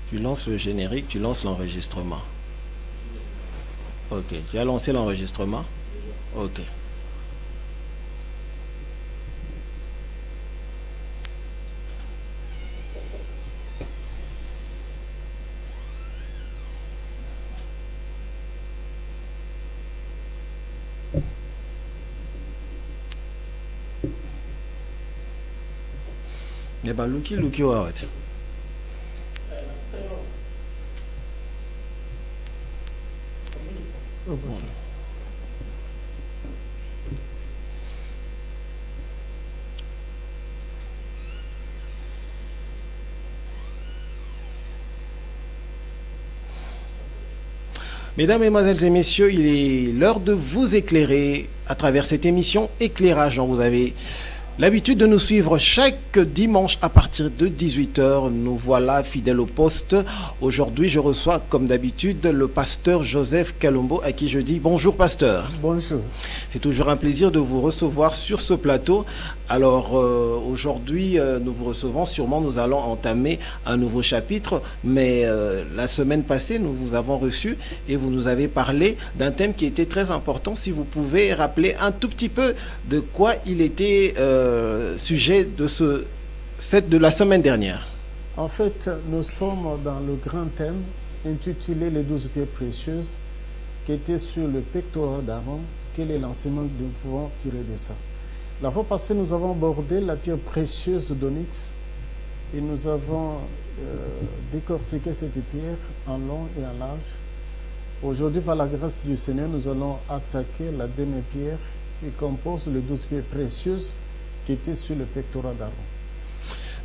Tu lances le générique, tu lances l'enregistrement. Ok, tu as lancé l'enregistrement? Ok. Eh ben, Luki Wawat. Mesdames, Mesdemoiselles et Messieurs, il est l'heure de vous éclairer à travers cette émission Éclairage dont vous avez l'habitude de nous suivre chaque dimanche à partir de 18h. Nous voilà fidèles au poste. Aujourd'hui, je reçois comme d'habitude le pasteur Joseph Kalombo à qui je dis bonjour pasteur. Bonjour. C'est toujours un plaisir de vous recevoir sur ce plateau. Alors aujourd'hui, nous vous recevons. Sûrement, nous allons entamer un nouveau chapitre. Mais la semaine passée, nous vous avons reçu et vous nous avez parlé d'un thème qui était très important. Si vous pouvez rappeler un tout petit peu de quoi il était sujet de la semaine dernière. En fait, nous sommes dans le grand thème intitulé Les 12 pierres précieuses qui était sur le pectoral d'Aaron. Quel est l'enseignement que nous pouvons tirer de ça? La fois passée, nous avons abordé la pierre précieuse d'onyx et nous avons décortiqué cette pierre en long et en large. Aujourd'hui, par la grâce du Seigneur, nous allons attaquer la dernière pierre qui compose les 12 pierres précieuses qui étaient sur le pectoral d'Aaron.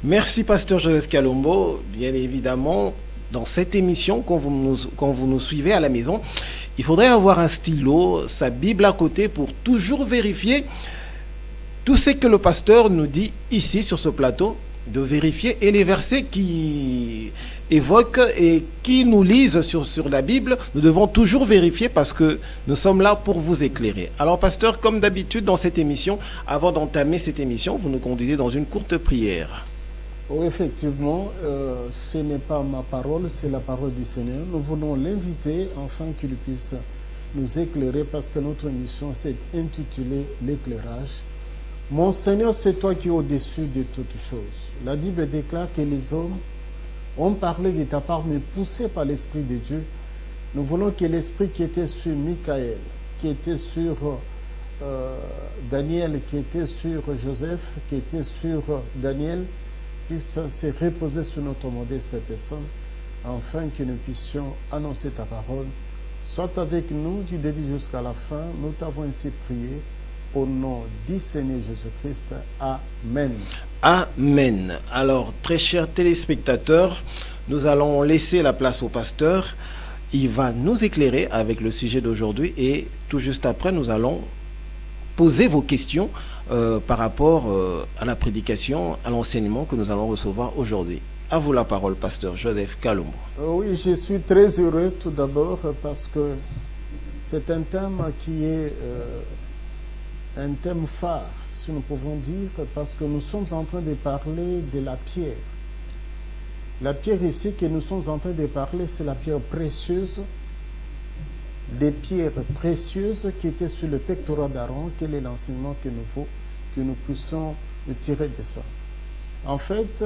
Merci pasteur Joseph Kalombo. Bien évidemment, dans cette émission, quand vous nous suivez à la maison, il faudrait avoir un stylo, sa Bible à côté pour toujours vérifier tout ce que le pasteur nous dit ici sur ce plateau, de vérifier, et les versets qui évoquent et qui nous lisent sur la Bible, nous devons toujours vérifier parce que nous sommes là pour vous éclairer. Alors pasteur, comme d'habitude dans cette émission, avant d'entamer cette émission, vous nous conduisez dans une courte prière. Oui, effectivement, ce n'est pas ma parole, c'est la parole du Seigneur. Nous voulons l'inviter afin qu'il puisse nous éclairer parce que notre mission s'est intitulée l'éclairage. Mon Seigneur, c'est toi qui es au-dessus de toutes choses. La Bible déclare que les hommes ont parlé de ta part, mais poussés par l'Esprit de Dieu. Nous voulons que l'Esprit qui était sur Michaël, qui était sur Daniel, qui était sur Joseph, qui était sur Daniel, puisse se reposer sur notre modeste personne, afin que nous puissions annoncer ta parole. Sois avec nous du début jusqu'à la fin. Nous t'avons ainsi prié. Au nom du Seigneur Jésus-Christ. Amen. Amen. Alors, très chers téléspectateurs, nous allons laisser la place au pasteur. Il va nous éclairer avec le sujet d'aujourd'hui et tout juste après, nous allons poser vos questions par rapport à la prédication, à l'enseignement que nous allons recevoir aujourd'hui. À vous la parole, pasteur Joseph Kalombo. Oui, je suis très heureux tout d'abord parce que c'est un thème qui est un thème phare, si nous pouvons dire, parce que nous sommes en train de parler de la pierre. La pierre ici que nous sommes en train de parler, c'est la pierre précieuse, des pierres précieuses qui étaient sur le pectoral d'Aaron. Quel est l'enseignement qu'il nous faut que nous puissions tirer de ça? En fait,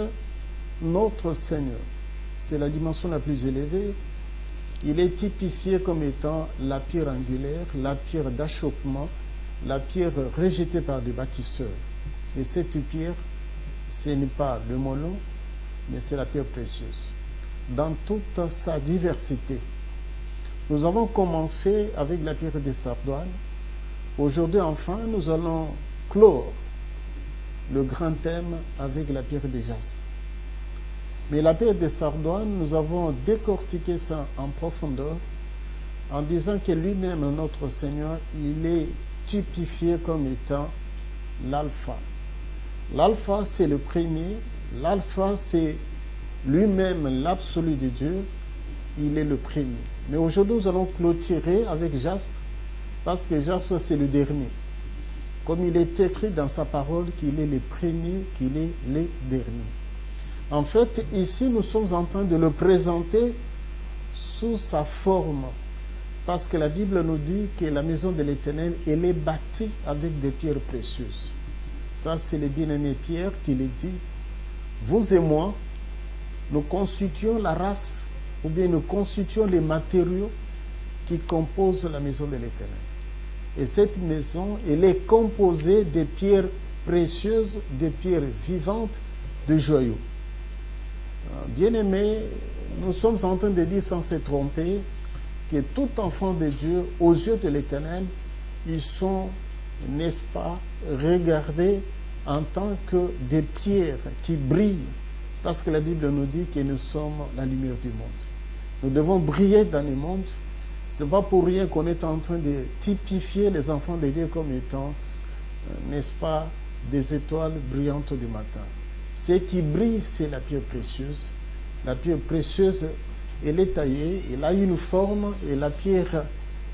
notre Seigneur, c'est la dimension la plus élevée. Il est typifié comme étant la pierre angulaire, la pierre d'achoppement, la pierre rejetée par des bâtisseurs. Et cette pierre, ce n'est pas le molon, mais c'est la pierre précieuse. Dans toute sa diversité. Nous avons commencé avec la pierre de sardoine. Aujourd'hui, enfin, nous allons clore le grand thème avec la pierre de jaspe. Mais la pierre de sardoine, nous avons décortiqué ça en profondeur en disant que lui-même, notre Seigneur, il est typifié comme étant l'alpha. L'alpha, c'est le premier. L'alpha, c'est lui-même l'absolu de Dieu. Il est le premier. Mais aujourd'hui, nous allons clôturer avec Jaspe, parce que Jaspe, c'est le dernier. Comme il est écrit dans sa parole qu'il est le premier, qu'il est le dernier. En fait, ici, nous sommes en train de le présenter sous sa forme. Parce que la Bible nous dit que la maison de l'Éternel, elle est bâtie avec des pierres précieuses. Ça, c'est le bien-aimé Pierre qui le dit. Vous et moi, nous constituons la race, ou bien nous constituons les matériaux qui composent la maison de l'Éternel. Et cette maison, elle est composée de pierres précieuses, de pierres vivantes, de joyaux. Bien-aimés, nous sommes en train de dire sans se tromper que tout enfant de Dieu, aux yeux de l'Éternel, ils sont, n'est-ce pas, regardés en tant que des pierres qui brillent, parce que la Bible nous dit que nous sommes la lumière du monde. Nous devons briller dans le monde. Ce n'est pas pour rien qu'on est en train de typifier les enfants de Dieu comme étant, n'est-ce pas, des étoiles brillantes du matin. Ce qui brille, c'est la pierre précieuse. La pierre précieuse, elle est taillée, elle a une forme, et la pierre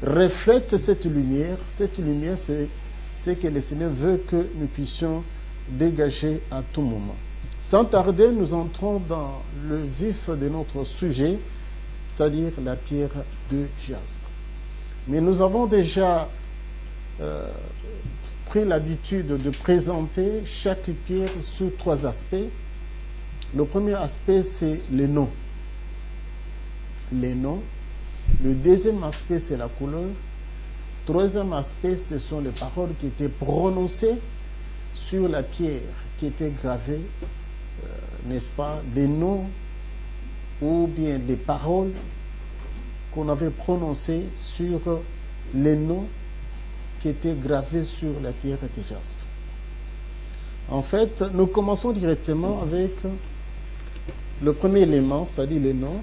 reflète cette lumière. Cette lumière, c'est ce que le Seigneur veut que nous puissions dégager à tout moment. Sans tarder, nous entrons dans le vif de notre sujet, c'est-à-dire la pierre de jaspe. Mais nous avons déjà pris l'habitude de présenter chaque pierre sous 3 aspects. Le premier aspect, c'est les noms. Les noms. Le deuxième aspect, c'est la couleur. Troisième aspect, ce sont les paroles qui étaient prononcées sur la pierre qui était gravée, n'est-ce pas, des noms ou bien des paroles qu'on avait prononcées sur les noms qui étaient gravés sur la pierre de jaspe. En fait, nous commençons directement avec le premier élément, c'est-à-dire les noms.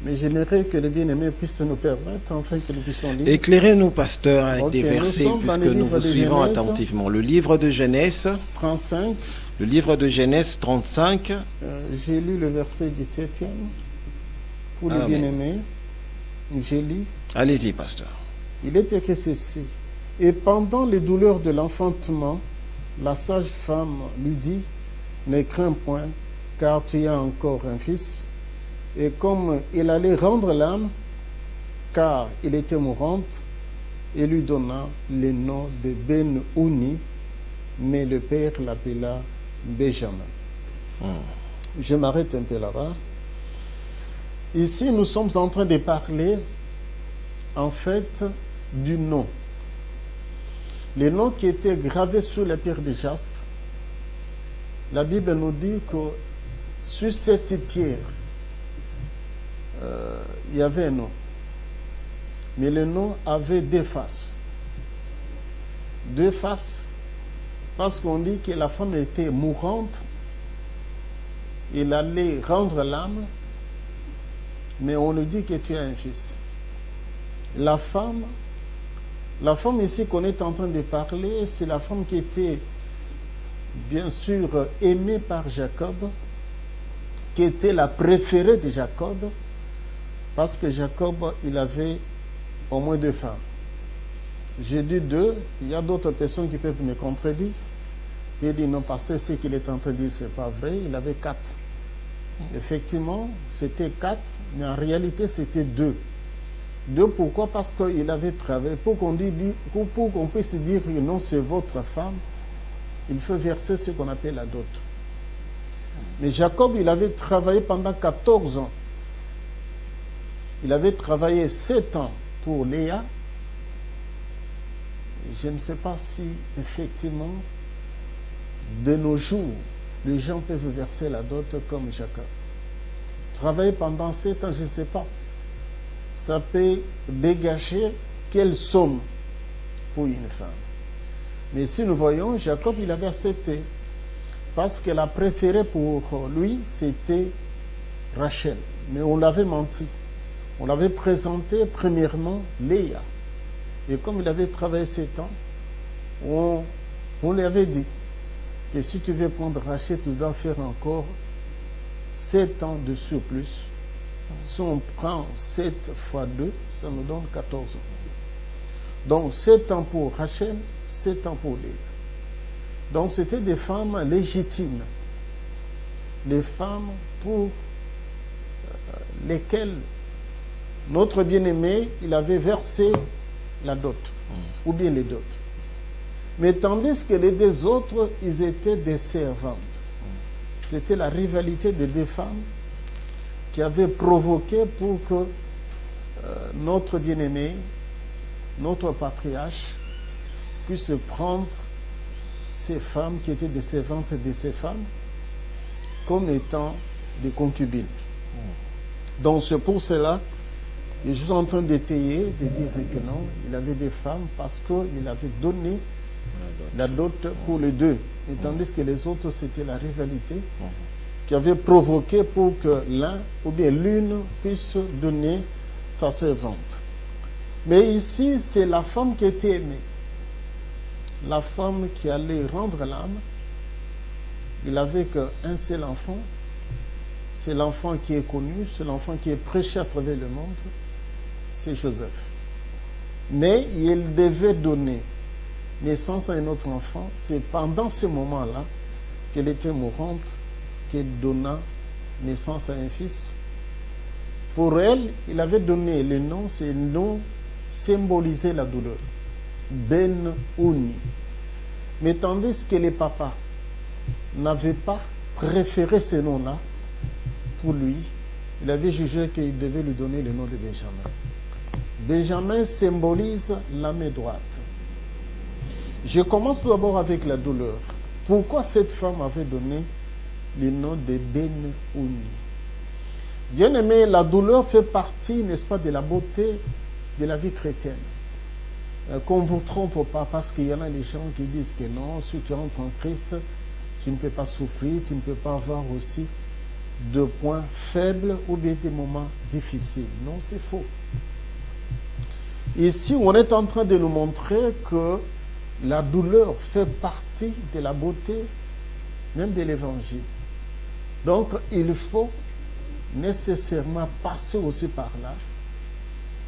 Mais j'aimerais que le bien-aimé puisse nous permettre, afin que nous puissions lire. Éclairez-nous, pasteur, avec des nous versets, sommes dans puisque le nous livre vous de suivons Genèse. attentivement. Le livre de Genèse, 35, le livre de Genèse 35. j'ai lu le verset 17e. Pour le Amen. bien-aimé, j'ai lu. Allez-y, pasteur. Il est écrit ceci. Et pendant les douleurs de l'enfantement, la sage femme lui dit, ne crains point, car tu as encore un fils. Et comme il allait rendre l'âme, car il était mourante, il lui donna le nom de Ben-Ouni, mais le père l'appela Benjamin. Je m'arrête un peu là-bas. Ici, nous sommes en train de parler, en fait, du nom. Le nom qui était gravé sur la pierre de jaspe. La Bible nous dit que sur cette pierre, il y avait un nom. Mais le nom avait 2 faces. 2 faces, parce qu'on dit que la femme était mourante, il allait rendre l'âme, mais on nous dit que tu as un fils. La femme ici qu'on est en train de parler, c'est la femme qui était bien sûr aimée par Jacob, qui était la préférée de Jacob, parce que Jacob, il avait au moins 2 femmes. J'ai dit 2, il y a d'autres personnes qui peuvent me contredire. Il dit non, pasteur, ce qu'il est en train de dire, c'est pas vrai, il avait 4. Effectivement, c'était 4, mais en réalité, c'était 2. 2, pourquoi? Parce qu'il avait travaillé. Pour qu'on puisse dire que non, c'est votre femme, il faut verser ce qu'on appelle la dot. Mais Jacob, il avait travaillé pendant 14 ans. Il avait travaillé 7 ans pour Léa. Je ne sais pas si, effectivement, de nos jours, les gens peuvent verser la dot comme Jacob. Travailler pendant 7 ans, je ne sais pas. Ça peut dégager quelle somme pour une femme. Mais si nous voyons, Jacob, il avait accepté. Parce que la préférée pour lui, c'était Rachel. Mais on l'avait menti. On l'avait présenté premièrement Léa. Et comme il avait travaillé 7 ans, on lui avait dit que si tu veux prendre Rachel, tu dois faire encore 7 ans de surplus. Si on prend 7 fois 2, ça nous donne 14 ans. Donc 7 ans pour Rachel, 7 ans pour Léa. Donc c'était des femmes légitimes. les femmes pour lesquelles notre bien-aimé, il avait versé la dot, ou bien les dots. Mais tandis que les deux autres, ils étaient des servantes. C'était la rivalité des deux femmes qui avait provoqué pour que notre bien-aimé, notre patriarche, puisse prendre ces femmes qui étaient des servantes de ces femmes comme étant des concubines. Donc c'est pour cela que je suis en train d'étayer, de dire que non, il avait des femmes parce qu'il avait donné la dot pour les deux. Et tandis que les autres, c'était la rivalité qui avait provoqué pour que l'un ou bien l'une puisse donner sa servante. Mais ici, c'est la femme qui était aimée. La femme qui allait rendre l'âme. Il n'avait qu'un seul enfant. C'est l'enfant qui est connu, c'est l'enfant qui est prêché à travers le monde. C'est Joseph. Mais il devait donner naissance à un autre enfant. C'est pendant ce moment-là qu'elle était mourante, qu'elle donna naissance à un fils. Pour elle, il avait donné le nom, c'est le nom symbolisait la douleur. Ben Ouni. Mais tandis que les papas n'avaient pas préféré ce nom-là pour lui, il avait jugé qu'il devait lui donner le nom de Benjamin. Benjamin symbolise la main droite. Je commence tout d'abord avec la douleur. Pourquoi cette femme avait donné le nom de Ben Ouni? Bien aimé, la douleur fait partie, n'est-ce pas, de la beauté de la vie chrétienne. Qu'on ne vous trompe pas, parce qu'il y en a des gens qui disent que non, si tu entres en Christ, tu ne peux pas souffrir, tu ne peux pas avoir aussi de points faibles ou bien des moments difficiles. Non, c'est faux. Ici, on est en train de nous montrer que la douleur fait partie de la beauté même de l'évangile. Donc, il faut nécessairement passer aussi par là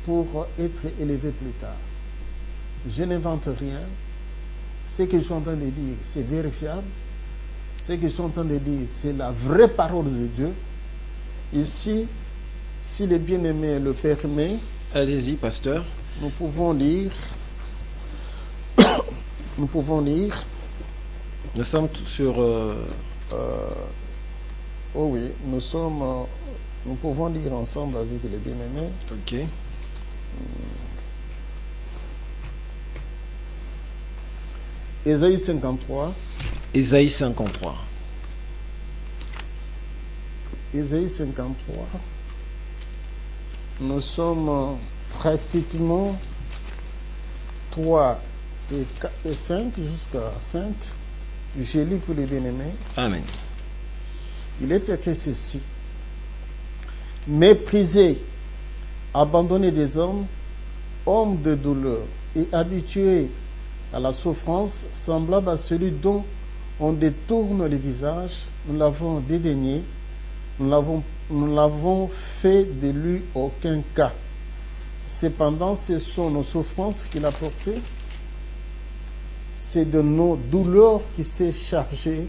pour être élevé plus tard. Je n'invente rien. Ce que je suis en train de dire, c'est vérifiable. Ce que je suis en train de dire, c'est la vraie parole de Dieu. Ici, si le bien-aimé le permet, allez-y, pasteur. Nous pouvons lire. Nous pouvons lire. Nous sommes sur. Oh oui, nous pouvons lire ensemble avec les bien-aimés. Ok. Ésaïe 53. Ésaïe 53. Ésaïe 53. Nous sommes pratiquement 3 et 5 jusqu'à 5. Je lis pour les bien-aimés. Amen. Il est écrit ceci. Méprisé, abandonné des hommes, homme de douleur et habitué à la souffrance, semblable à celui dont on détourne le visage, nous l'avons dédaigné, nous l'avons fait de lui aucun cas. Cependant, ce sont nos souffrances qu'il a portées, c'est de nos douleurs qu'il s'est chargé,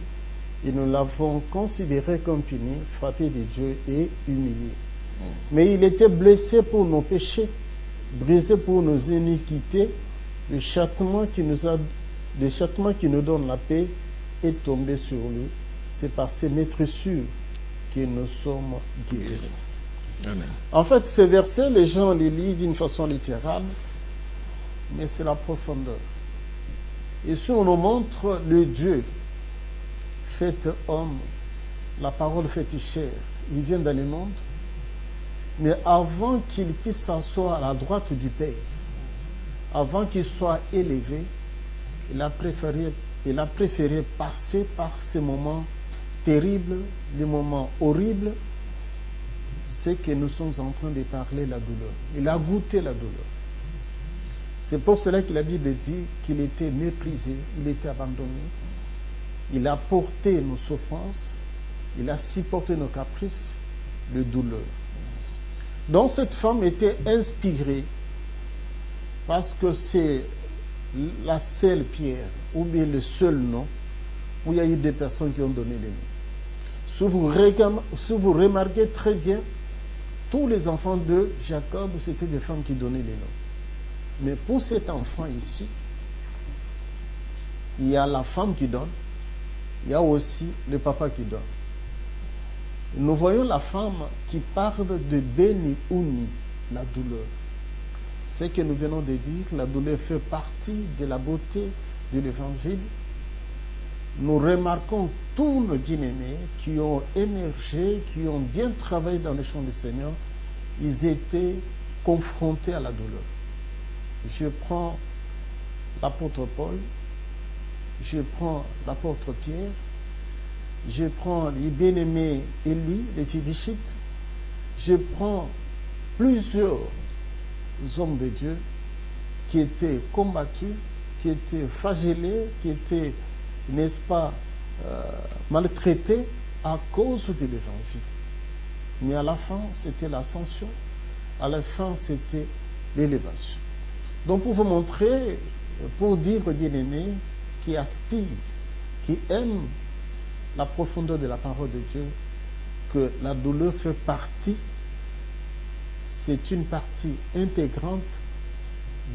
et nous l'avons considéré comme puni, frappé de Dieu et humilié. Mais il était blessé pour nos péchés, brisé pour nos iniquités. Le châtiment qui nous donne la paix est tombé sur lui. C'est par ses maîtressures que nous sommes guéris. Amen. En fait, ces versets, les gens les lisent d'une façon littérale, mais c'est la profondeur. Ici, on nous montre le Dieu fait homme, la parole fait chair. Il vient dans le monde, mais avant qu'il puisse s'asseoir à la droite du Père, avant qu'il soit élevé, il a préféré passer par ces moments terribles, des moments horribles, c'est que nous sommes en train de parler la douleur. Il a goûté la douleur. C'est pour cela que la Bible dit qu'il était méprisé, il était abandonné. Il a porté nos souffrances, il a supporté nos caprices, les douleurs. Donc cette femme était inspirée parce que c'est la seule pierre ou bien le seul nom où il y a eu des personnes qui ont donné le nom. si vous remarquez très bien, tous les enfants de Jacob, c'était des femmes qui donnaient les noms. Mais pour cet enfant ici, il y a la femme qui donne, il y a aussi le papa qui donne. Nous voyons la femme qui parle de Béni-Ouni, la douleur. Ce que nous venons de dire, la douleur fait partie de la beauté de l'évangile. Nous remarquons tous nos bien-aimés qui ont émergé, qui ont bien travaillé dans le champ du Seigneur, ils étaient confrontés à la douleur. Je prends l'apôtre Paul, je prends l'apôtre Pierre, je prends les bien-aimés Élie, les Tibéchites, je prends plusieurs hommes de Dieu qui étaient combattus, qui étaient flagellés, qui étaient, n'est-ce pas, maltraités à cause de l'évangile. Mais à la fin, c'était l'ascension, à la fin, c'était l'élévation. Donc, pour vous montrer, pour dire aux bien-aimés qui aspirent, qui aiment la profondeur de la parole de Dieu, que la douleur fait partie, c'est une partie intégrante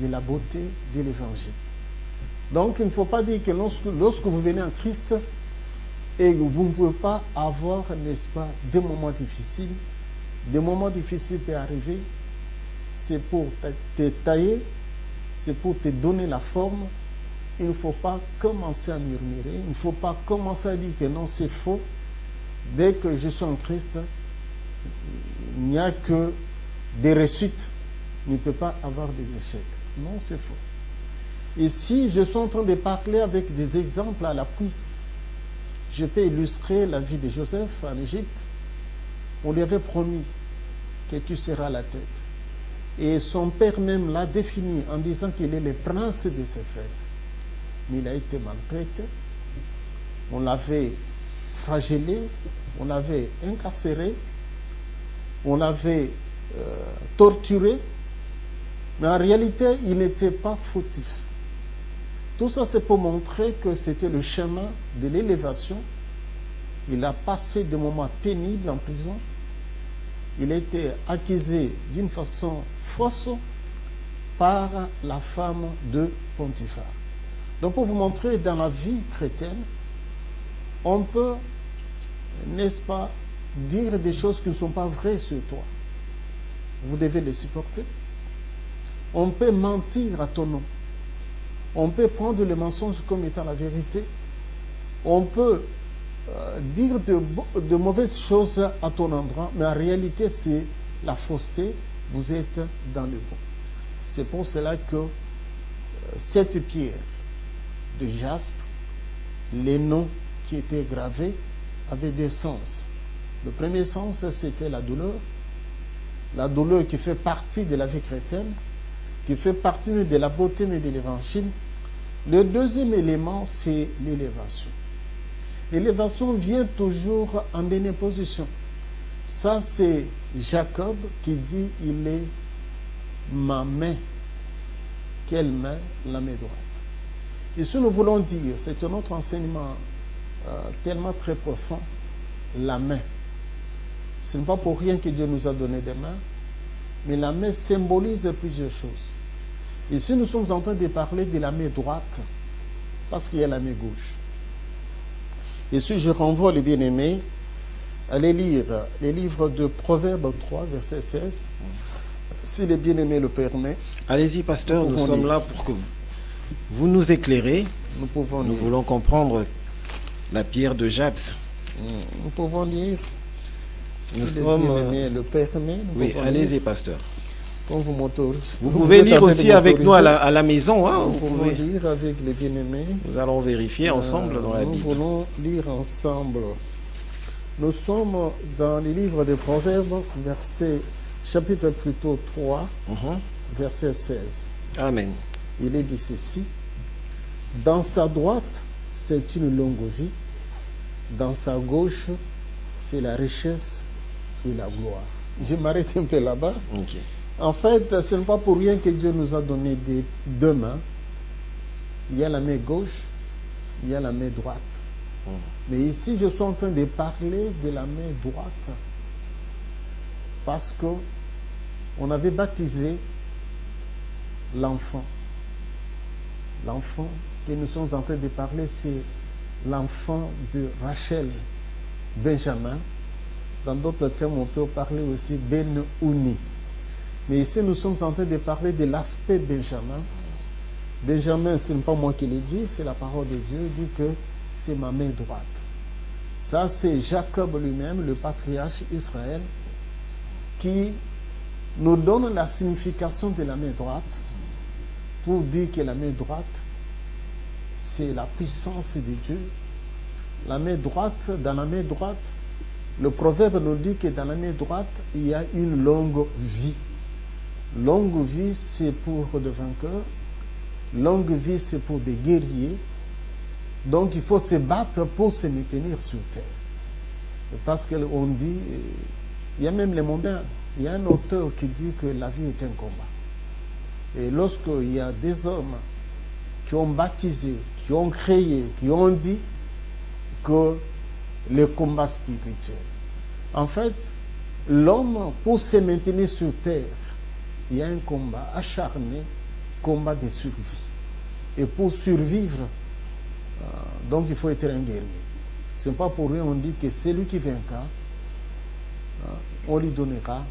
de la beauté de l'évangile. Donc, il ne faut pas dire que lorsque vous venez en Christ et que vous ne pouvez pas avoir, n'est-ce pas, des moments difficiles. Des moments difficiles peuvent arriver. C'est pour te tailler, c'est pour te donner la forme. Il ne faut pas commencer à murmurer. Il ne faut pas commencer à dire que non, c'est faux. Dès que je suis en Christ, il n'y a que des réussites. Il ne peut pas avoir des échecs. Non, c'est faux. Et si je suis en train de parler avec des exemples à l'appui, je peux illustrer la vie de Joseph en Égypte. On lui avait promis que tu seras la tête. Et son père même l'a défini en disant qu'il est le prince de ses frères. Mais il a été maltraité. On l'avait flagellé, on l'avait incarcéré, on l'avait torturé. Mais en réalité, il n'était pas fautif. Tout ça, c'est pour montrer que c'était le chemin de l'élévation. Il a passé des moments pénibles en prison. Il a été accusé d'une façon fausse par la femme de Potiphar. Donc, pour vous montrer, dans la vie chrétienne, on peut, n'est-ce pas, dire des choses qui ne sont pas vraies sur toi. Vous devez les supporter. On peut mentir à ton nom. On peut prendre le mensonge comme étant la vérité. On peut dire de mauvaises choses à ton endroit, mais en réalité, c'est la fausseté. Vous êtes dans le bon. C'est pour cela que cette pierre de jaspe, les noms qui étaient gravés avaient deux sens. Le premier sens, c'était la douleur qui fait partie de la vie chrétienne, qui fait partie de la beauté de l'évangile. Le deuxième élément, c'est l'élévation. L'élévation vient toujours en dernière position. Ça, c'est Jacob qui dit, il est ma main. Quelle main? La main droite. Et si nous voulons dire, c'est un autre enseignement tellement très profond, la main. Ce n'est pas pour rien que Dieu nous a donné des mains, mais la main symbolise plusieurs choses. Ici, nous sommes en train de parler de la main droite, parce qu'il y a la main gauche. Et si je renvoie les bien-aimés à aller lire les livres de Proverbes 3, verset 16, si les bien-aimés le permettent. Allez-y, pasteur, nous sommes là pour que vous nous éclairez. Nous voulons comprendre la pierre de Japs. Nous pouvons lire. Si les bien-aimés le permettent. Oui, allez-y, pasteur. Vous pouvez lire aussi avec nous à la maison. Hein, vous pouvez lire avec les bien-aimés. Nous allons vérifier ensemble dans la Bible. Nous voulons lire ensemble. Nous sommes dans les livres des Proverbes, chapitre plutôt 3, verset 16. Amen. Il est dit ceci. Dans sa droite, c'est une longue vie. Dans sa gauche, c'est la richesse et la gloire. Je m'arrête un peu là-bas. Okay. En fait, ce n'est pas pour rien que Dieu nous a donné deux mains. Il y a la main gauche, il y a la main droite. Mais ici, je suis en train de parler de la main droite. Parce que on avait baptisé l'enfant. L'enfant que nous sommes en train de parler, c'est l'enfant de Rachel, Benjamin. Dans d'autres termes, on peut parler aussi Ben-Ouni. Mais ici, nous sommes en train de parler de l'aspect Benjamin. Benjamin, ce n'est pas moi qui l'ai dit, c'est la parole de Dieu. Il dit que c'est ma main droite. Ça, c'est Jacob lui-même, le patriarche Israël, qui nous donne la signification de la main droite pour dire que la main droite, c'est la puissance de Dieu. La main droite, dans la main droite, le proverbe nous dit que dans la main droite, il y a une longue vie. Longue vie, c'est pour des vainqueurs. Longue vie, c'est pour des guerriers. Donc, il faut se battre pour se maintenir sur terre. Parce qu'on dit, il y a même les mondains, il y a un auteur qui dit que la vie est un combat. Et lorsqu'il y a des hommes qui ont baptisé, qui ont créé, qui ont dit que le combat spirituel. En fait, l'homme, pour se maintenir sur terre, il y a un combat acharné, combat de survie. Et pour survivre, donc il faut être un guerrier. Ce n'est pas pour rien on dit que celui qui vaincra, on lui donnera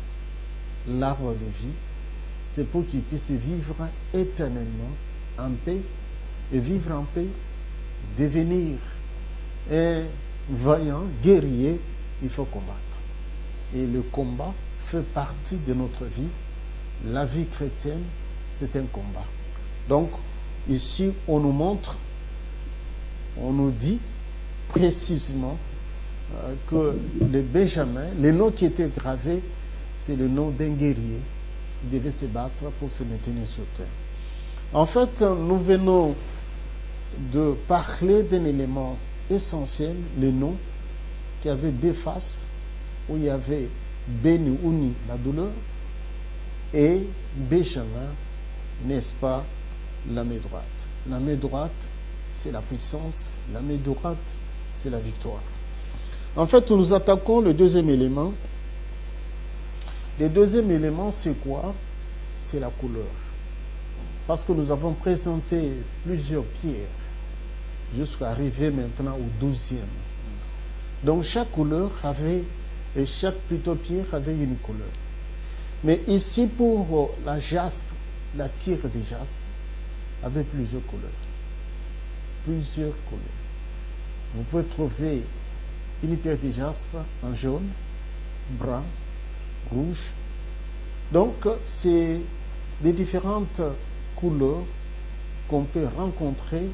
l'arbre de vie. C'est pour qu'il puisse vivre éternellement en paix. Et vivre en paix, devenir un vaillant, guerrier, il faut combattre. Et le combat fait partie de notre vie. La vie chrétienne, c'est un combat. Donc, ici, on nous montre, on nous dit précisément que le Benjamin, le nom qui était gravé, c'est le nom d'un guerrier qui devait se battre pour se maintenir sur terre. En fait, nous venons de parler d'un élément essentiel, le nom, qui avait deux faces, où il y avait Ben-Ouni, la douleur, et Benjamin, n'est-ce pas, la main droite. La main droite, c'est la puissance, la main droite, c'est la victoire. En fait, nous attaquons le deuxième élément. Le deuxième élément, c'est quoi? C'est la couleur. Parce que nous avons présenté plusieurs pierres jusqu'à arriver maintenant au 12e. Donc chaque couleur avait, et chaque plutôt pierre avait une couleur. Mais ici, pour la jaspe, la pierre de jaspe avait plusieurs couleurs. Plusieurs couleurs. Vous pouvez trouver une pierre de jaspe en jaune, brun, rouge. Donc, c'est des différentes couleurs qu'on peut rencontrer,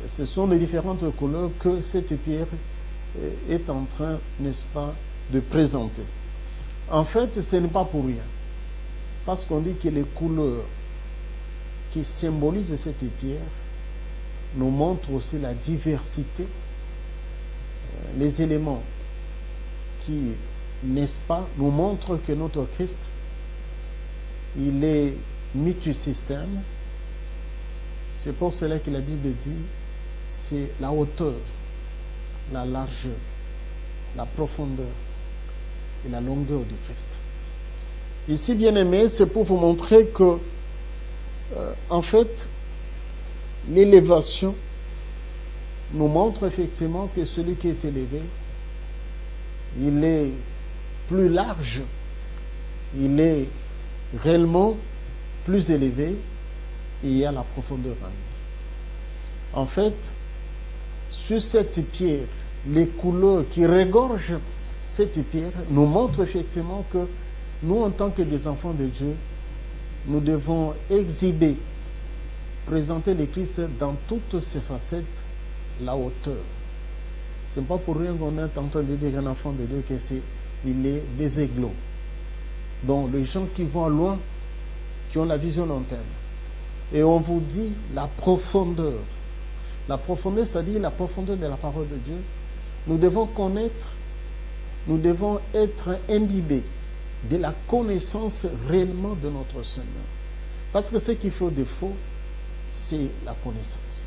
ce sont les différentes couleurs que cette pierre est en train, n'est-ce pas, de présenter. En fait, ce n'est pas pour rien. Parce qu'on dit que les couleurs qui symbolisent cette pierre nous montrent aussi la diversité, les éléments qui, n'est-ce pas, nous montrent que notre Christ, il est multisystème. C'est pour cela que la Bible dit, c'est la hauteur, la largeur, la profondeur et la longueur du Christ. Ici, bien aimé, c'est pour vous montrer que, en fait, l'élévation nous montre effectivement que celui qui est élevé, il est plus large, il est réellement plus élevé et il y a la profondeur en lui. En fait, sur cette pierre, les couleurs qui regorgent cette pierre nous montrent effectivement que nous, en tant que des enfants de Dieu, nous devons exhiber, présenter le Christ dans toutes ses facettes, la hauteur. Ce n'est pas pour rien qu'on est en train de dire qu'un enfant de Dieu, il est des aiglots. Donc, les gens qui vont loin, qui ont la vision lointaine. Et on vous dit la profondeur. La profondeur, c'est-à-dire la profondeur de la parole de Dieu. Nous devons connaître, nous devons être imbibés de la connaissance réellement de notre Seigneur. Parce que ce qui fait défaut, c'est la connaissance.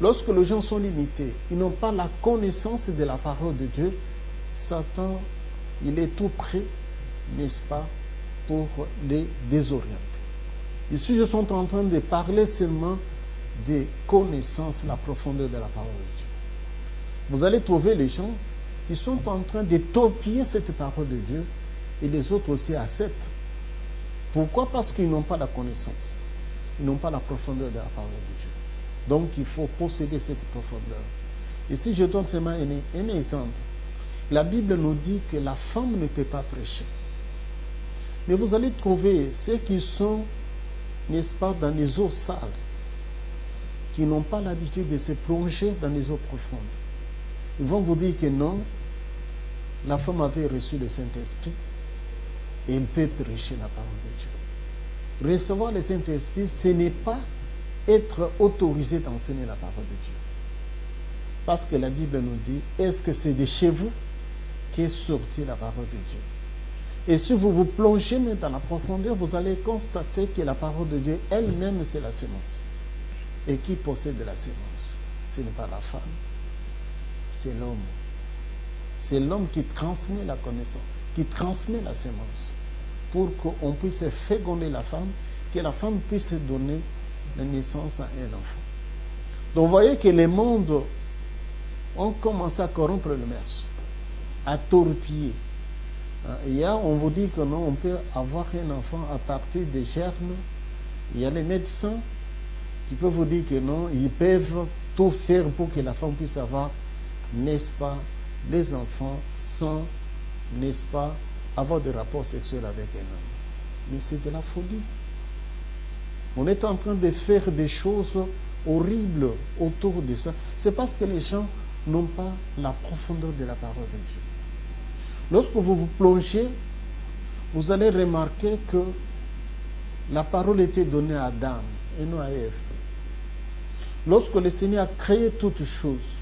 Lorsque les gens sont limités, ils n'ont pas la connaissance de la parole de Dieu, Satan, il est tout prêt, n'est-ce pas, pour les désorienter. Ici, je suis en train de parler seulement des connaissances, la profondeur de la parole de Dieu. Vous allez trouver les gens qui sont en train de torpiller cette parole de Dieu et les autres aussi acceptent. Pourquoi? Parce qu'ils n'ont pas la connaissance. Ils n'ont pas la profondeur de la parole de Dieu. Donc, il faut posséder cette profondeur. Et si je donne seulement un exemple, la Bible nous dit que la femme ne peut pas prêcher. Mais vous allez trouver ceux qui sont, n'est-ce pas, dans les eaux sales, qui n'ont pas l'habitude de se plonger dans les eaux profondes. Ils vont vous dire que non, la femme avait reçu le Saint-Esprit et elle peut prêcher la parole de Dieu. Recevoir le Saint-Esprit, ce n'est pas être autorisé d'enseigner la parole de Dieu. Parce que la Bible nous dit, est-ce que c'est de chez vous qu'est sortie la parole de Dieu? Et si vous vous plongez dans la profondeur, vous allez constater que la parole de Dieu elle-même, c'est la sémence. Et qui possède la sémence? Ce n'est pas la femme, c'est l'homme. C'est l'homme qui transmet la connaissance, qui transmet la sémence, pour qu'on puisse féconder la femme, que la femme puisse donner la naissance à un enfant. Donc vous voyez que les mondes ont commencé à corrompre le merce, à torpiller. Hier, on vous dit que non, on peut avoir un enfant à partir des germes. Il y a les médecins qui peuvent vous dire que non, ils peuvent tout faire pour que la femme puisse avoir, n'est-ce pas, des enfants sans, n'est-ce pas, avoir des rapports sexuels avec un homme. Mais c'est de la folie. On est en train de faire des choses horribles autour de ça. C'est parce que les gens n'ont pas la profondeur de la parole de Dieu. Lorsque vous vous plongez, vous allez remarquer que la parole était donnée à Adam et non à Ève. Lorsque le Seigneur a créé toutes choses,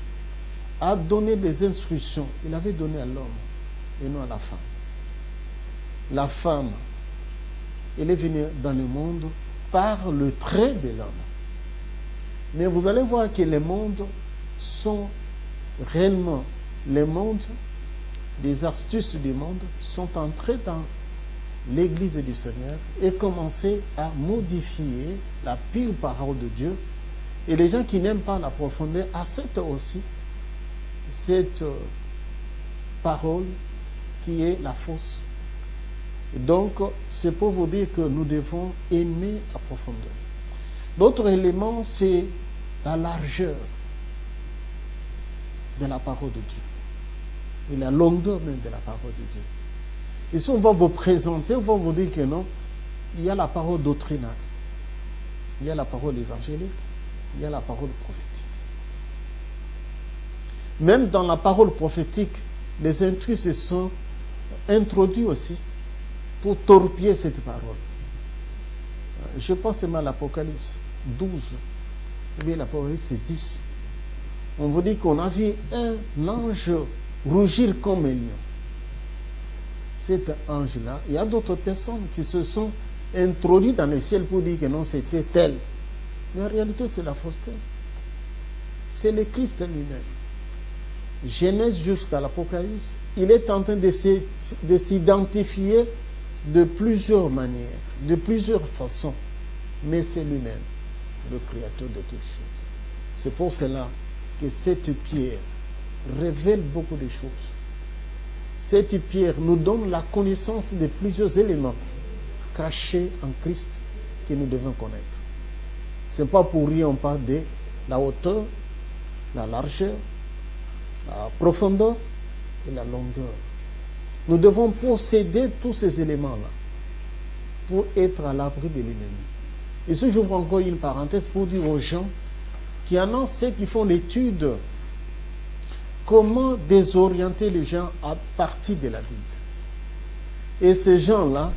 a donné des instructions, il avait donné à l'homme et non à la femme. La femme, elle est venue dans le monde par le trait de l'homme. Mais vous allez voir que les mondes sont réellement, les mondes, des astuces du monde sont entrées dans l'Église du Seigneur et commencé à modifier la pure parole de Dieu. Et les gens qui n'aiment pas la profondeur acceptent aussi cette parole qui est la fausse. Et donc, c'est pour vous dire que nous devons aimer la profondeur. L'autre élément, c'est la largeur de la parole de Dieu et la longueur même de la parole de Dieu. Et si on va vous présenter, on va vous dire que non, il y a la parole doctrinale, il y a la parole évangélique, il y a la parole prophétique. Même dans la parole prophétique, les intrus se sont introduits aussi pour torpiller cette parole. Je pense même à l'Apocalypse 12, ou bien l'Apocalypse 10. On vous dit qu'on a vu un ange rougir comme un lion. Cet ange-là, il y a d'autres personnes qui se sont introduites dans le ciel pour dire que non, c'était tel. Mais en réalité, c'est la fausseté. C'est le Christ lui-même. Genèse jusqu'à l'Apocalypse, il est en train de s'identifier de plusieurs manières, de plusieurs façons. Mais c'est lui-même, le créateur de toutes choses. C'est pour cela que cette pierre révèle beaucoup de choses. Cette pierre nous donne la connaissance de plusieurs éléments cachés en Christ que nous devons connaître. Ce n'est pas pour rien on parle de la hauteur, la largeur, la profondeur et la longueur. Nous devons posséder tous ces éléments-là pour être à l'abri de l'ennemi. Et si j'ouvre encore une parenthèse pour dire aux gens qu'il y en a ceux qui font l'étude comment désorienter les gens à partir de la Bible. Et ces gens-là,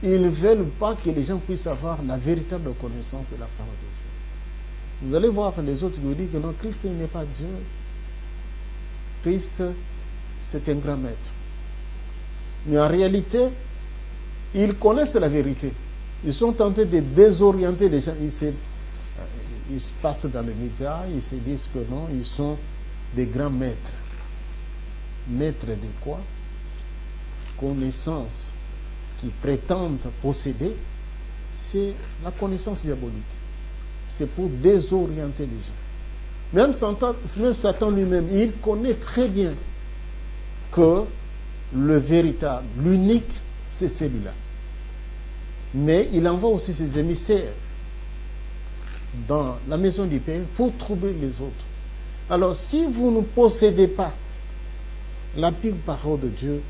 ils ne veulent pas que les gens puissent avoir la véritable connaissance de la parole de Dieu. Vous allez voir les autres qui vous disent que non, Christ n'est pas Dieu. Christ, c'est un grand maître. Mais en réalité, ils connaissent la vérité. Ils sont tentés de désorienter les gens. ils se passent dans les médias, ils se disent que non, ils sont des grands maîtres. Maîtres de quoi? Connaissance qu'ils prétendent posséder, c'est la connaissance diabolique. C'est pour désorienter les gens. Même Satan lui-même, il connaît très bien que le véritable, l'unique, c'est celui-là. Mais il envoie aussi ses émissaires dans la maison du Père pour troubler les autres. Alors, si vous ne possédez pas la pure parole de Dieu,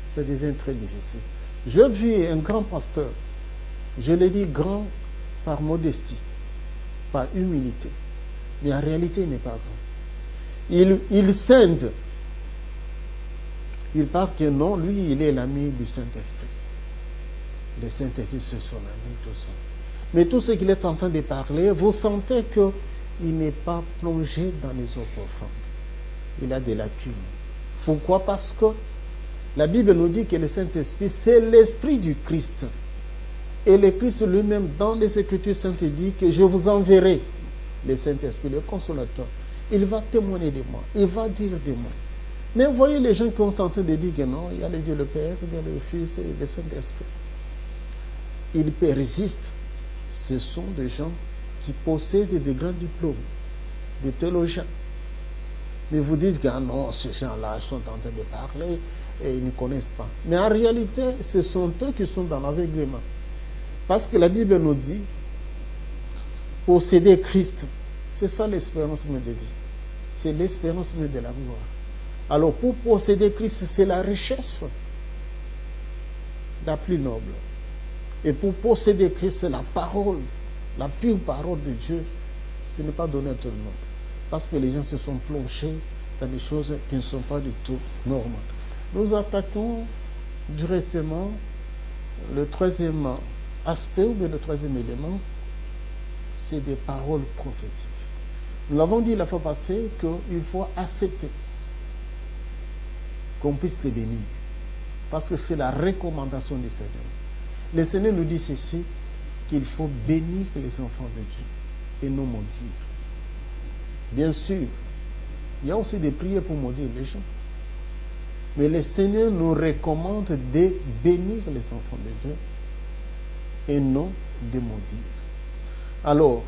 ça devient très difficile. Je vis un grand pasteur, je l'ai dit grand par modestie, par humilité, mais en réalité, il n'est pas grand. Il scinde. Il parle que non, lui, il est l'ami du Saint-Esprit. Le Saint-Esprit, c'est son ami, tout ça. Mais tout ce qu'il est en train de parler, vous sentez qu'il n'est pas plongé dans les eaux profondes. Il a des lacunes. Pourquoi? Parce que la Bible nous dit que le Saint-Esprit, c'est l'Esprit du Christ. Et le Christ lui-même, dans les Écritures saintes, dit que je vous enverrai le Saint-Esprit, le Consolateur. Il va témoigner de moi. Il va dire de moi. Mais voyez les gens qui sont en train de dire que non, il y a le Dieu le Père, il y a le Fils et le Saint-Esprit. Ils persistent. Ce sont des gens qui possèdent des grands diplômes, des théologiens. Mais vous dites que ah non, ces gens-là sont en train de parler et ils ne connaissent pas. Mais en réalité, ce sont eux qui sont dans l'aveuglement. Parce que la Bible nous dit, posséder Christ, c'est ça l'espérance même de vie. C'est l'espérance même de la gloire. Alors pour posséder Christ, c'est la richesse la plus noble. Et pour posséder Christ, c'est la parole, la pure parole de Dieu. Ce n'est pas donné à tout le monde. Parce que les gens se sont plongés dans des choses qui ne sont pas du tout normales. Nous attaquons directement le troisième aspect, ou bien le troisième élément, c'est des paroles prophétiques. Nous l'avons dit la fois passée qu'il faut accepter qu'on puisse les bénir. Parce que c'est la recommandation du Seigneur. Le Seigneur nous dit ceci, qu'il faut bénir les enfants de Dieu et non maudire. Bien sûr, il y a aussi des prières pour maudire les gens. Mais le Seigneur nous recommande de bénir les enfants de Dieu et non de maudire. Alors,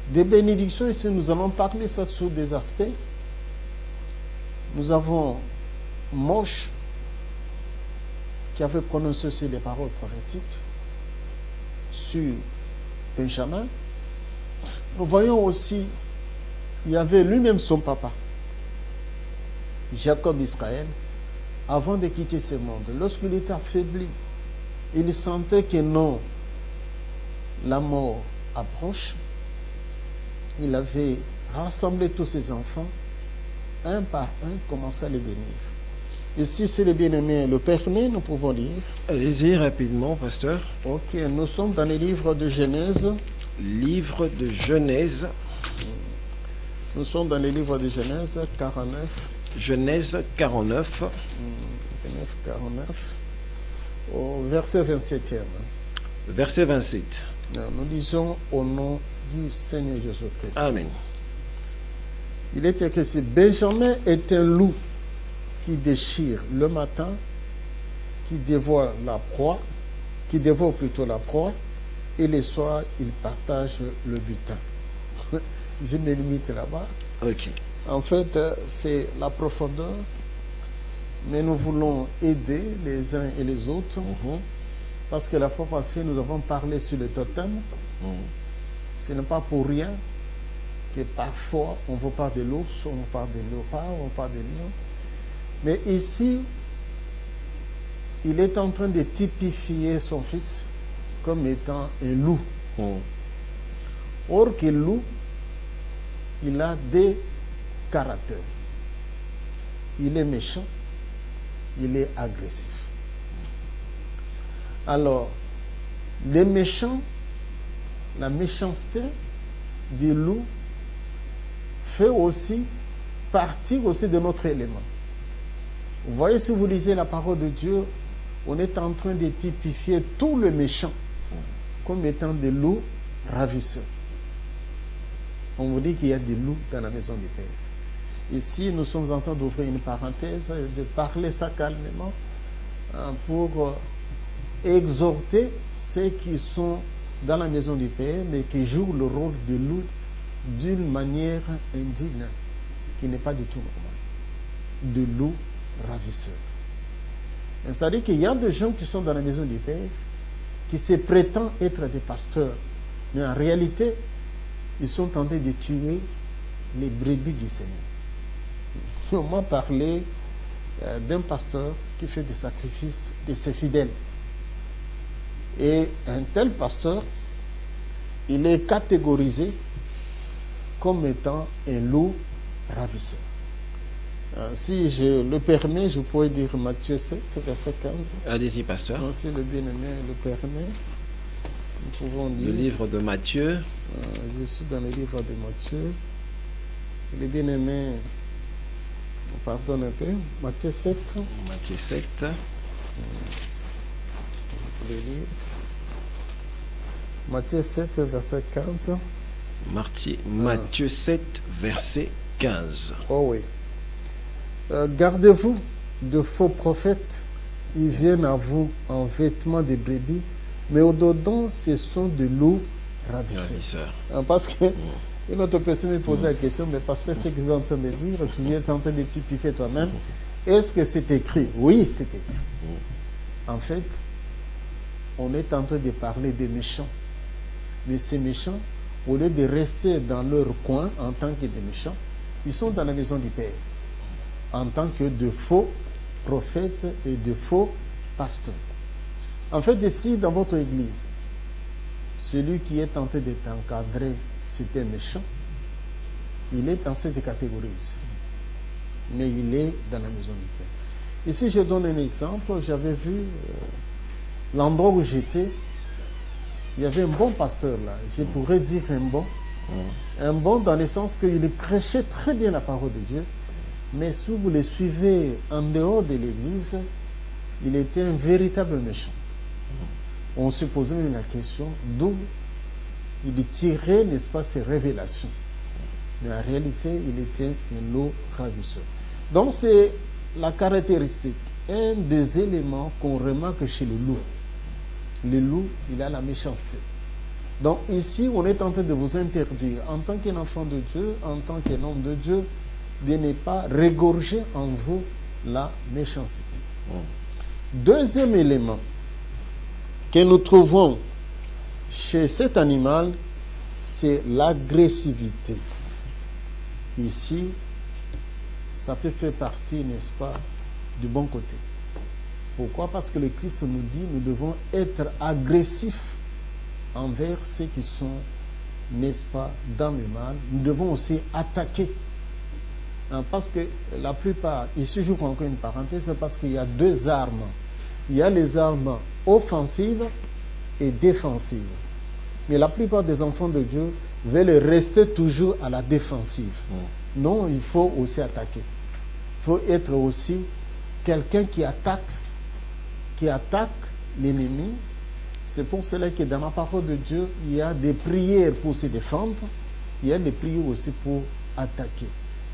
des bénédictions, ici nous allons parler ça sur des aspects. Nous avons Moche qui avait prononcé aussi des paroles prophétiques sur Benjamin. Nous voyons aussi, il y avait lui-même son papa, Jacob Israël, avant de quitter ce monde. Lorsqu'il était affaibli, il sentait que non, la mort approche. Il avait rassemblé tous ses enfants, un par un, commençait à les bénir. Et si les bien-aimés le permettent, nous pouvons lire. Allez-y rapidement, pasteur. Ok, nous sommes dans les livres de Genèse. Livre de Genèse. Nous sommes dans les livres de Genèse 49. Genèse 49. Genèse 49. Au verset 27e. Verset 27. Nous lisons au nom du Seigneur Jésus-Christ. Amen. Il est écrit ici, Benjamin est un loup qui déchire le matin, qui dévore plutôt la proie, et le soir, il partage le butin. Je me limite là-bas. Ok. En fait, c'est la profondeur, mais nous voulons aider les uns et les autres, parce que la fois passée, nous avons parlé sur le totem. Ce n'est pas pour rien que parfois, on vous parle de l'ours, on vous parle de léopard, on vous parle de lion. Mais ici, il est en train de typifier son fils comme étant un loup. Or que le loup, il a des caractères. Il est méchant, il est agressif. Alors, les méchants, la méchanceté du loup fait aussi partie aussi de notre élément. Vous voyez, si vous lisez la parole de Dieu, on est en train de typifier tout le méchant comme étant des loups ravisseurs. on vous dit qu'il y a des loups dans la maison du Père. Ici, nous sommes en train d'ouvrir une parenthèse, de parler ça calmement pour exhorter ceux qui sont dans la maison du Père, mais qui jouent le rôle de loup d'une manière indigne, qui n'est pas du tout normale, de loup ravisseur. C'est-à-dire qu'il y a des gens qui sont dans la maison du Père, qui se prétendent être des pasteurs, mais en réalité, ils sont en train de tuer les brebis du Seigneur. On m'a parlé d'un pasteur qui fait des sacrifices de ses fidèles. Et un tel pasteur, il est catégorisé comme étant un loup ravisseur. Si je le permets, je pourrais dire Matthieu 7, verset 15. Allez-y, pasteur. Si le bien-aimé le permet, nous pouvons lire. Le livre de Matthieu. Je suis dans le livre de Matthieu. Le bien-aimé, pardonne un peu, Matthieu 7. Matthieu 7. Le livre. Matthieu 7, verset 15. Matthieu 7, verset 15. Oh oui. Gardez-vous de faux prophètes. Ils viennent à vous en vêtements de brebis, mais au-dedans, ce sont de loups ravisseurs. Parce que une autre personne me posait la question, mais pasteur, ce que vous êtes en train de dire, tu viens en train de typifier toi-même, est-ce que c'est écrit? Oui, c'est écrit. En fait, on est en train de parler des méchants. Mais ces méchants, au lieu de rester dans leur coin en tant que des méchants, ils sont dans la maison du Père, en tant que de faux prophètes et de faux pasteurs. En fait, ici, dans votre église, celui qui est en train d'être encadré, c'est un méchant. Il est dans cette catégorie ici. Mais il est dans la maison du Père. Ici, je donne un exemple. J'avais vu l'endroit où j'étais. Il y avait un bon pasteur là. Je pourrais dire un bon. Un bon dans le sens qu'il prêchait très bien la parole de Dieu. Mais si vous le suivez en dehors de l'église, il était un véritable méchant. On se posait même la question d'où il tirait, n'est-ce pas, ses révélations. Mais en réalité, il était un loup ravisseur. Donc, c'est la caractéristique, un des éléments qu'on remarque chez le loup. Le loup, il a la méchanceté. Donc, ici, on est en train de vous interdire, en tant qu'un enfant de Dieu, en tant qu'un homme de Dieu, de ne pas régorger en vous la méchanceté. Deuxième élément que nous trouvons chez cet animal, c'est l'agressivité. Ici, ça peut faire partie, n'est-ce pas, du bon côté. Pourquoi? Parce que le Christ nous dit nous devons être agressifs envers ceux qui sont, n'est-ce pas, dans le mal. Nous devons aussi attaquer. Parce que la plupart, ici j'ouvre encore une parenthèse, c'est parce qu'il y a deux armes. Il y a les armes offensives et défensives. Mais la plupart des enfants de Dieu veulent rester toujours à la défensive. Non, il faut aussi attaquer. Il faut être aussi quelqu'un qui attaque l'ennemi. C'est pour cela que dans la parole de Dieu, il y a des prières pour se défendre, il y a des prières aussi pour attaquer.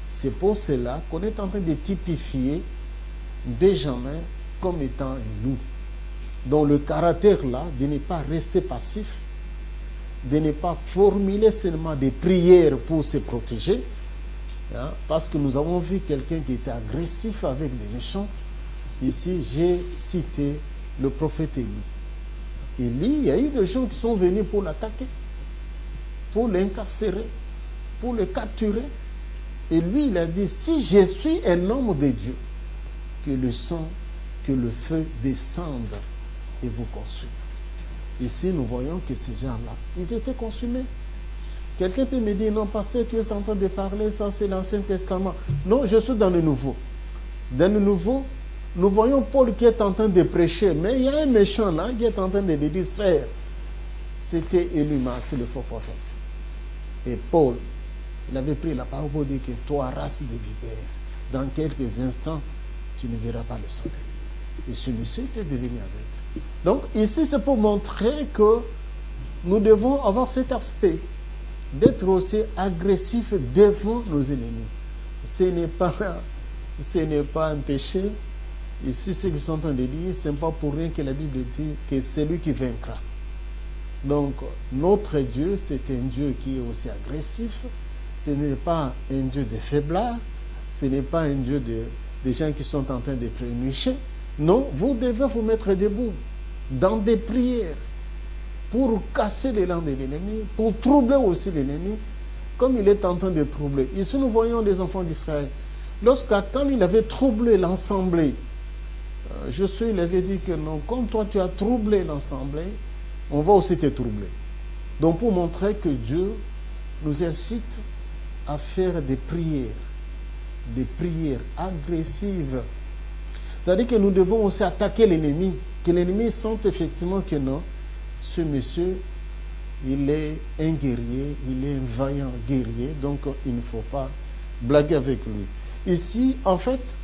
C'est pour cela qu'on est en train de typifier Benjamin comme étant un loup. Donc le caractère là, de ne pas rester passif, de ne pas formuler seulement des prières pour se protéger, parce que nous avons vu quelqu'un qui était agressif avec des méchants. Ici, j'ai cité le prophète Élie. Élie, il y a eu des gens qui sont venus pour l'attaquer, pour l'incarcérer, pour le capturer. Et lui, il a dit, si je suis un homme de Dieu, que le sang, que le feu descende et vous consume. Ici, nous voyons que ces gens-là, ils étaient consumés. Quelqu'un peut me dire, non, pasteur, tu es en train de parler, ça c'est l'Ancien Testament. Non, je suis dans le Nouveau. Dans le Nouveau, nous voyons Paul qui est en train de prêcher, mais il y a un méchant là qui est en train de les distraire. C'était Élymas, c'est le faux prophète. Et Paul, il avait pris la parole pour dire que toi, race de vipères, dans quelques instants, tu ne verras pas le soleil. Et celui-ci était devenu aveugle. Donc ici, c'est pour montrer que nous devons avoir cet aspect d'être aussi agressif devant nos ennemis. Ce n'est pas un péché. Ici, ce que je suis en train de dire, ce n'est pas pour rien que la Bible dit que c'est lui qui vaincra. Donc, notre Dieu, c'est un Dieu qui est aussi agressif. Ce n'est pas un Dieu de faiblard. Ce n'est pas un Dieu de gens qui sont en train de prénicher. Non, vous devez vous mettre debout dans des prières pour casser l'élan de l'ennemi, pour troubler aussi l'ennemi, comme il est en train de troubler. Ici, nous voyons les enfants d'Israël. Quand il avait troublé l'assemblée, Josué il avait dit que non, comme toi tu as troublé l'assemblée, on va aussi te troubler. Donc pour montrer que Dieu nous incite à faire des prières agressives. C'est-à-dire que nous devons aussi attaquer l'ennemi, que l'ennemi sente effectivement que non, ce monsieur, il est un guerrier, il est un vaillant guerrier, donc il ne faut pas blaguer avec lui. Ici, en fait,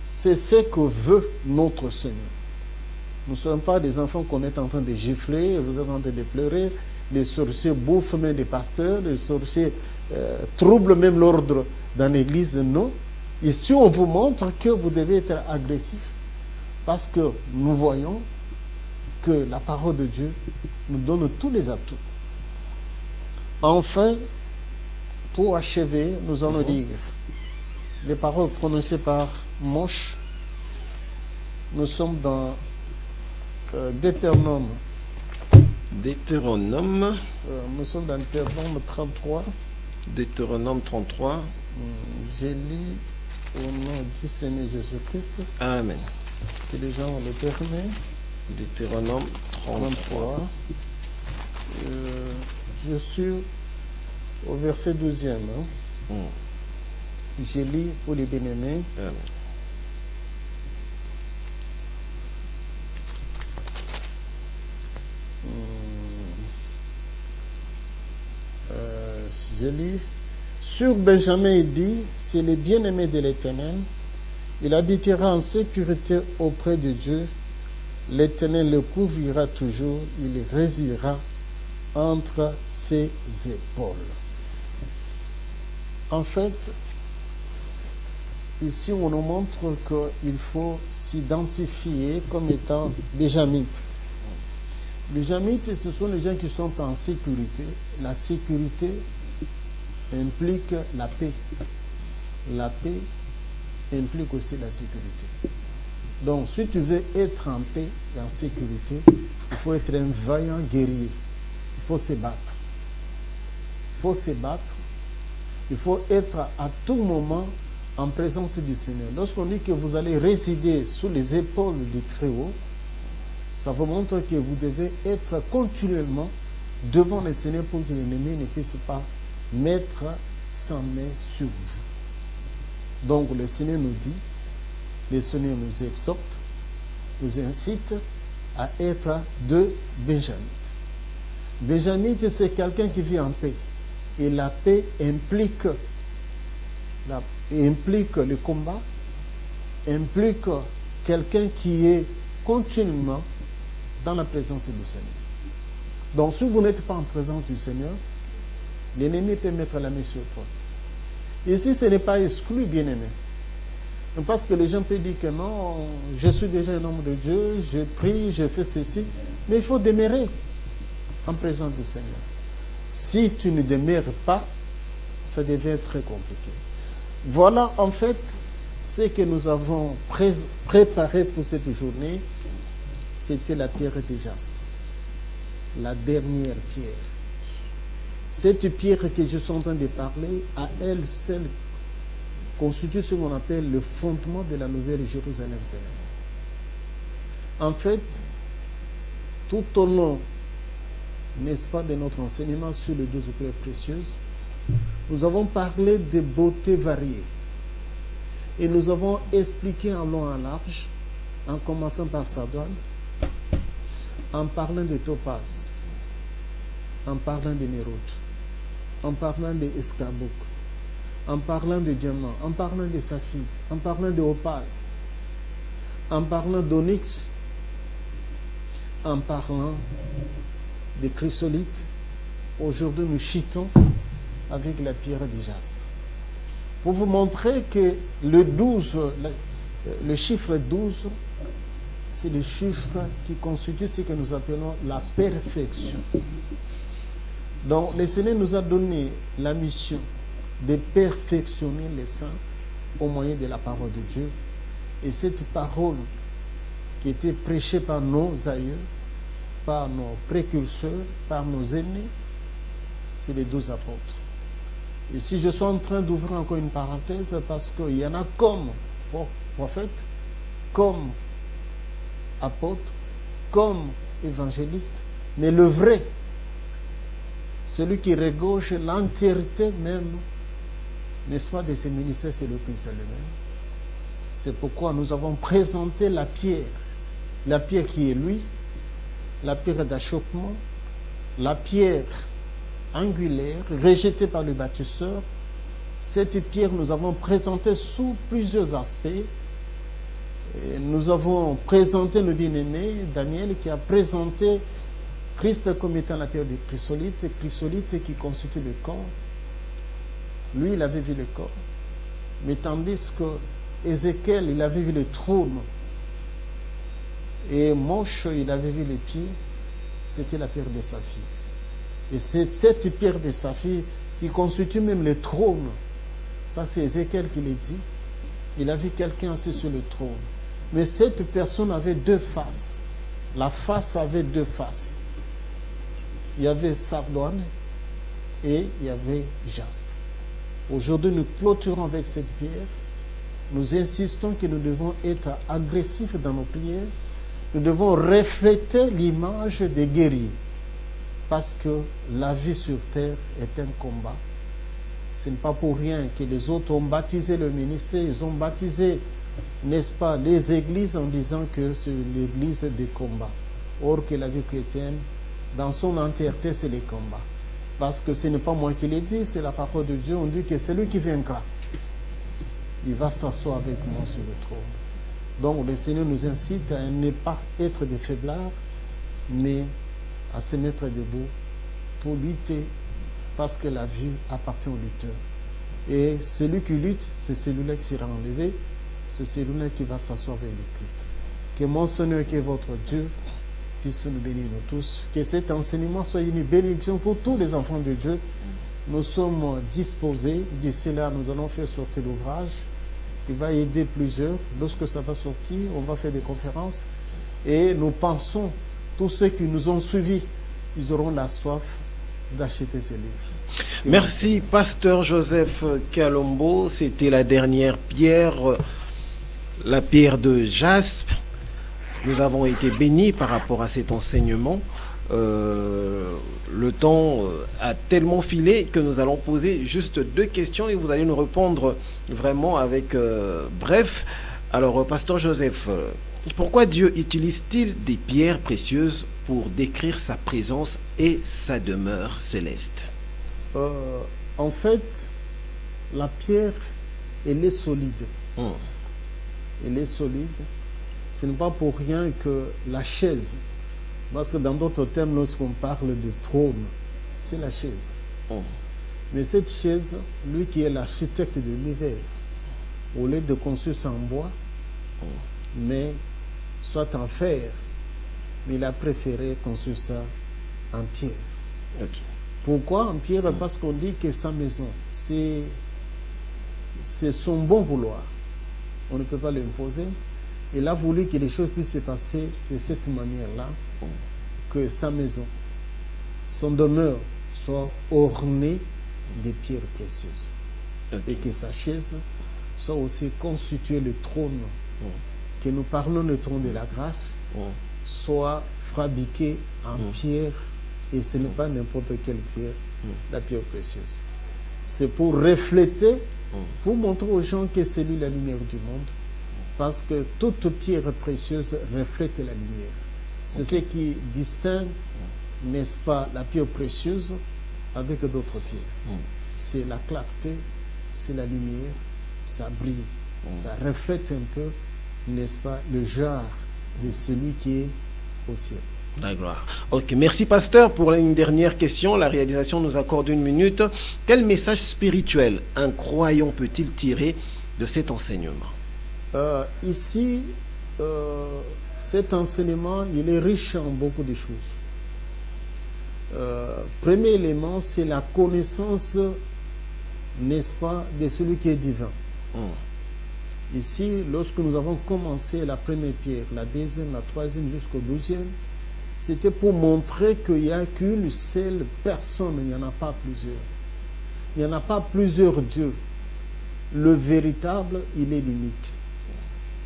c'est ce que veut notre Seigneur. Nous ne sommes pas des enfants qu'on est en train de gifler, vous êtes en train de pleurer, les sorciers bouffent même des pasteurs, les sorciers troublent même l'ordre dans l'église, non. Ici, on vous montre que vous devez être agressif, parce que nous voyons que la parole de Dieu nous donne tous les atouts. Enfin, pour achever, nous allons lire les paroles prononcées par Moshe. Nous sommes dans Deutéronome. Nous sommes dans Deutéronome 33. Deutéronome 33. J'ai lu au nom du Seigneur Jésus-Christ. Amen. Que les gens le permettent. Deutéronome 33. Je suis au verset 12e. Je lis pour les bien-aimés. Amen. Je lis. Sur Benjamin, il dit, c'est le bien-aimé de l'Éternel. Il habitera en sécurité auprès de Dieu. L'Éternel le couvrira toujours. Il résidera entre ses épaules. En fait, ici, on nous montre qu'il faut s'identifier comme étant Benjamite. Benjamites, ce sont les gens qui sont en sécurité. La sécurité implique la paix. La paix implique aussi la sécurité. Donc, si tu veux être en paix et en sécurité, il faut être un vaillant guerrier. Il faut se battre. Il faut se battre. Il faut être à tout moment en présence du Seigneur. Lorsqu'on dit que vous allez résider sous les épaules du Très-Haut, ça vous montre que vous devez être continuellement devant le Seigneur pour que l'ennemi ne puisse pas mettre sa main sur vous. Donc le Seigneur nous dit, le Seigneur nous exhorte, nous incite à être de Benjamite. Benjamite, c'est quelqu'un qui vit en paix. Et la paix implique le combat, implique quelqu'un qui est continuellement dans la présence du Seigneur. Donc si vous n'êtes pas en présence du Seigneur, l'ennemi peut mettre la main sur toi. Ici, ce n'est pas exclu, bien-aimé. Parce que les gens peuvent dire que non, je suis déjà un homme de Dieu, je prie, je fais ceci. Mais il faut demeurer en présence du Seigneur. Si tu ne demeures pas, ça devient très compliqué. Voilà en fait ce que nous avons préparé pour cette journée. C'était la pierre de jaspe, la dernière pierre. Cette pierre que je suis en train de parler, à elle seule, constitue ce qu'on appelle le fondement de la nouvelle Jérusalem céleste. En fait, tout au long, n'est-ce pas, de notre enseignement sur les 12 pierres précieuses, nous avons parlé de beautés variées. Et nous avons expliqué en long et en large, en commençant par Sardoine, en parlant de topaz, en parlant de nérode, en parlant de escarboucle, en parlant de diamant, en parlant de saphir, en parlant de opale, en parlant d'onyx, en parlant de chrysolite, aujourd'hui nous chitons avec la pierre du jaspe. Pour vous montrer que le chiffre 12, c'est le chiffre qui constitue ce que nous appelons la perfection. Donc, le Seigneur nous a donné la mission de perfectionner les saints au moyen de la parole de Dieu. Et cette parole qui était prêchée par nos aïeux, par nos précurseurs, par nos aînés, c'est les 12 apôtres. Et si je suis en train d'ouvrir encore une parenthèse, parce qu'il y en a comme prophètes, comme apôtres, comme évangélistes, mais le vrai, celui qui regorge l'entièreté même, n'est-ce pas, de ces ministères, c'est le Christ lui-même. C'est pourquoi nous avons présenté la pierre qui est lui, la pierre d'achoppement, la pierre angulaire, rejetée par le bâtisseur. Cette pierre, nous avons présenté sous plusieurs aspects. Et nous avons présenté le bien-aimé, Daniel, qui a présenté Christ comme étant la pierre de chrysolite qui constitue le corps. Lui, il avait vu le corps. Mais tandis que Ézéchiel, il avait vu le trône. Et Moche, il avait vu les pieds. C'était la pierre de saphir. Et c'est cette pierre de saphir qui constitue même le trône. Ça, c'est Ézéchiel qui l'a dit. Il a vu quelqu'un assis sur le trône. Mais cette personne avait deux faces. La face avait deux faces. Il y avait sardoine et il y avait jaspe. Aujourd'hui, nous clôturons avec cette pierre. Nous insistons que nous devons être agressifs dans nos prières. Nous devons refléter l'image des guerriers. Parce que la vie sur terre est un combat. Ce n'est pas pour rien que les autres ont baptisé le ministère. Ils ont baptisé, n'est-ce pas, les églises en disant que c'est l'église des combats. Or que la vie chrétienne, dans son entièreté, c'est les combats. Parce que ce n'est pas moi qui l'ai dit, c'est la parole de Dieu. On dit que c'est lui qui vaincra. Il va s'asseoir avec moi sur le trône. Donc le Seigneur nous incite à ne pas être des faiblards, mais à se mettre debout pour lutter, parce que la vie appartient au lutteur. Et celui qui lutte, c'est celui-là qui sera enlevé, c'est celui-là qui va s'asseoir avec le Christ. Que mon Seigneur, qui est votre Dieu, puisse nous bénir nous tous. Que cet enseignement soit une bénédiction pour tous les enfants de Dieu. Nous sommes disposés. D'ici là, nous allons faire sortir l'ouvrage qui va aider plusieurs. Lorsque ça va sortir, on va faire des conférences. Et nous pensons, tous ceux qui nous ont suivis, ils auront la soif d'acheter ces livres. Merci, Pasteur Joseph Kalombo. C'était la dernière pierre, la pierre de jaspe. Nous avons été bénis par rapport à cet enseignement. Le temps a tellement filé que nous allons poser juste 2 questions et vous allez nous répondre vraiment avec bref. Alors, Pasteur Joseph, pourquoi Dieu utilise-t-il des pierres précieuses pour décrire sa présence et sa demeure céleste? En fait, la pierre, elle est solide. Elle est solide. Ce n'est pas pour rien que la chaise, parce que dans d'autres termes, lorsqu'on parle de trône, c'est la chaise. Mais cette chaise, lui qui est l'architecte de l'univers, au lieu de construire ça en bois, mais soit en fer, mais il a préféré construire ça en pierre. Pourquoi en pierre? Parce qu'on dit que sa maison, c'est son bon vouloir. On ne peut pas l'imposer. Il a voulu que les choses puissent se passer de cette manière-là, que sa maison, son demeure soit ornée de pierres précieuses. Et que sa chaise soit aussi constituée le trône, que nous parlons du trône de la grâce, soit fabriqué en pierre, et ce n'est pas n'importe quelle pierre, la pierre précieuse. C'est pour refléter, pour montrer aux gens que c'est lui la lumière du monde, parce que toute pierre précieuse reflète la lumière. C'est ce qui distingue, n'est-ce pas, la pierre précieuse avec d'autres pierres. C'est la clarté, c'est la lumière, ça brille, ça reflète un peu, n'est-ce pas, le genre de celui qui est au ciel. La gloire. Ok, merci pasteur. Pour une dernière question, la réalisation nous accorde 1 minute. Quel message spirituel un croyant peut-il tirer de cet enseignement? Ici, cet enseignement, il est riche en beaucoup de choses. Premier élément, c'est la connaissance, n'est-ce pas, de celui qui est divin. Ici, lorsque nous avons commencé la première pierre, la deuxième, la troisième jusqu'au 12e, c'était pour montrer qu'il n'y a qu'une seule personne, il n'y en a pas plusieurs. Il n'y en a pas plusieurs dieux. Le véritable, il est l'unique.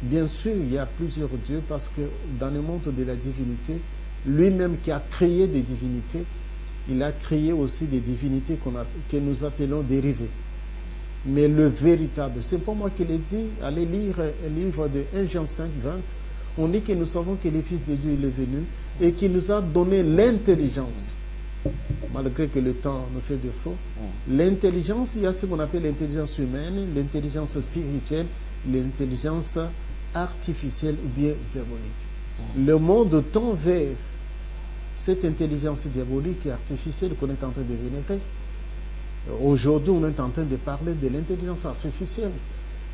Bien sûr, il y a plusieurs dieux parce que dans le monde de la divinité, lui-même qui a créé des divinités, il a créé aussi des divinités que nous appelons dérivées. Mais le véritable, c'est pas moi qui l'ai dit, allez lire un livre de 1 Jean 5, 20, on dit que nous savons que le Fils de Dieu il est venu et qu'il nous a donné l'intelligence, malgré que le temps nous fait défaut. L'intelligence, il y a ce qu'on appelle l'intelligence humaine, l'intelligence spirituelle, l'intelligence artificielle ou bien diabolique. Le monde tend vers cette intelligence diabolique et artificielle qu'on est en train de vénérer. Aujourd'hui, on est en train de parler de l'intelligence artificielle.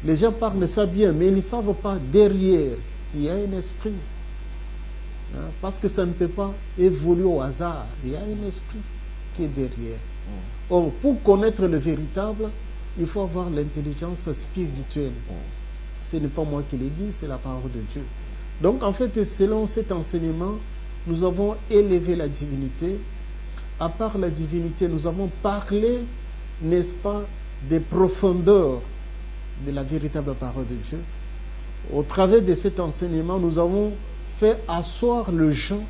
Les gens parlent de ça bien, mais ils ne savent pas derrière, il y a un esprit. Parce que ça ne peut pas évoluer au hasard. Il y a un esprit qui est derrière. Or, pour connaître le véritable, il faut avoir l'intelligence spirituelle. Ce n'est pas moi qui l'ai dit, c'est la parole de Dieu. Donc, en fait, selon cet enseignement, nous avons élevé la divinité. À part la divinité, nous avons parlé, n'est-ce pas, des profondeurs de la véritable parole de Dieu. Au travers de cet enseignement, nous avons fait asseoir le gens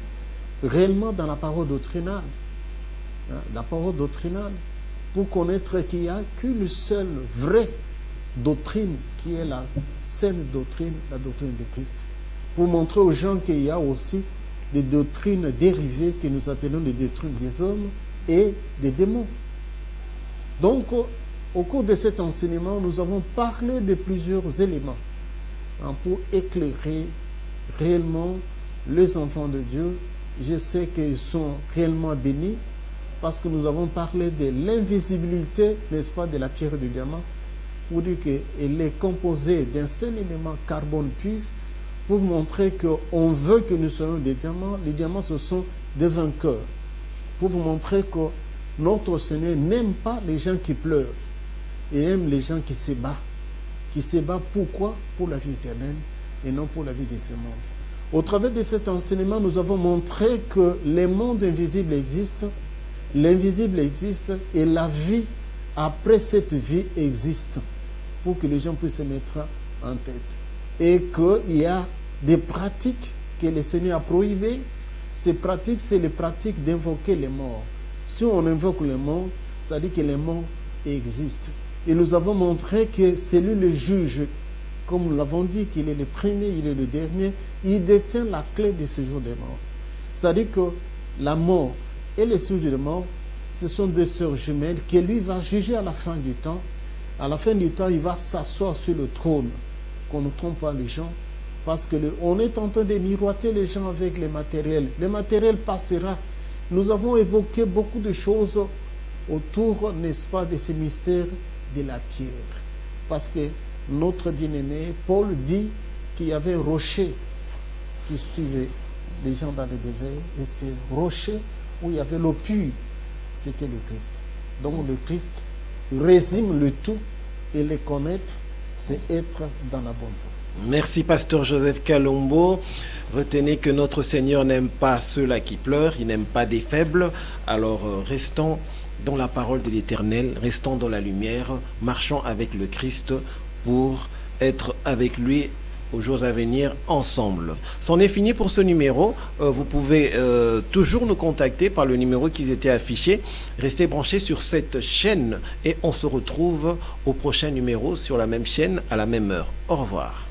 réellement dans la parole doctrinale. La parole doctrinale, pour connaître qu'il n'y a qu'une seule vraie doctrine, qui est la saine doctrine, la doctrine de Christ. Pour montrer aux gens qu'il y a aussi des doctrines dérivées que nous appelons les doctrines des hommes et des démons. Donc, au cours de cet enseignement, nous avons parlé de plusieurs éléments pour éclairer réellement les enfants de Dieu. Je sais qu'ils sont réellement bénis parce que nous avons parlé de l'invisibilité, n'est-ce pas, de la pierre de diamant, pour dire qu'elle est composée d'un seul élément carbone pur, pour montrer qu'on veut que nous soyons des diamants. Les diamants, ce sont des vainqueurs. Pour vous montrer que notre Seigneur n'aime pas les gens qui pleurent, et aime les gens qui se battent. Qui se battent pourquoi? Pour la vie éternelle et non pour la vie de ce monde. Au travers de cet enseignement, nous avons montré que les mondes invisibles existent, l'invisible existe et la vie après cette vie existe, pour que les gens puissent se mettre en tête. Et qu'il y a des pratiques que le Seigneur a prohibées. Ces pratiques, c'est les pratiques d'invoquer les morts. Si on invoque les morts, ça dit que les morts existent. Et nous avons montré que c'est lui le juge, comme nous l'avons dit, qu'il est le premier, il est le dernier, il détient la clé du séjour des morts. C'est-à-dire que la mort et le séjour des morts, ce sont deux sœurs jumelles que lui va juger à la fin du temps. À la fin du temps, il va s'asseoir sur le trône. Qu'on ne trompe pas les gens, parce qu'on est en train de miroiter les gens avec les matériels. Le matériel passera. Nous avons évoqué beaucoup de choses autour, n'est-ce pas, de ces mystères de la pierre. Parce que notre bien-aimé, Paul dit qu'il y avait un rocher qui suivait les gens dans le désert, et ce rocher où il y avait l'eau pure, c'était le Christ. Donc le Christ résume le tout, et le connaître, c'est être dans la bonne voie. Merci pasteur Joseph Kalombo. Retenez que notre Seigneur n'aime pas ceux-là qui pleurent, il n'aime pas des faibles. Alors restons dans la parole de l'Éternel, restons dans la lumière, marchons avec le Christ pour être avec lui aux jours à venir ensemble. C'en est fini pour ce numéro. Vous pouvez toujours nous contacter par le numéro qui était affiché. Restez branchés sur cette chaîne et on se retrouve au prochain numéro sur la même chaîne à la même heure. Au revoir.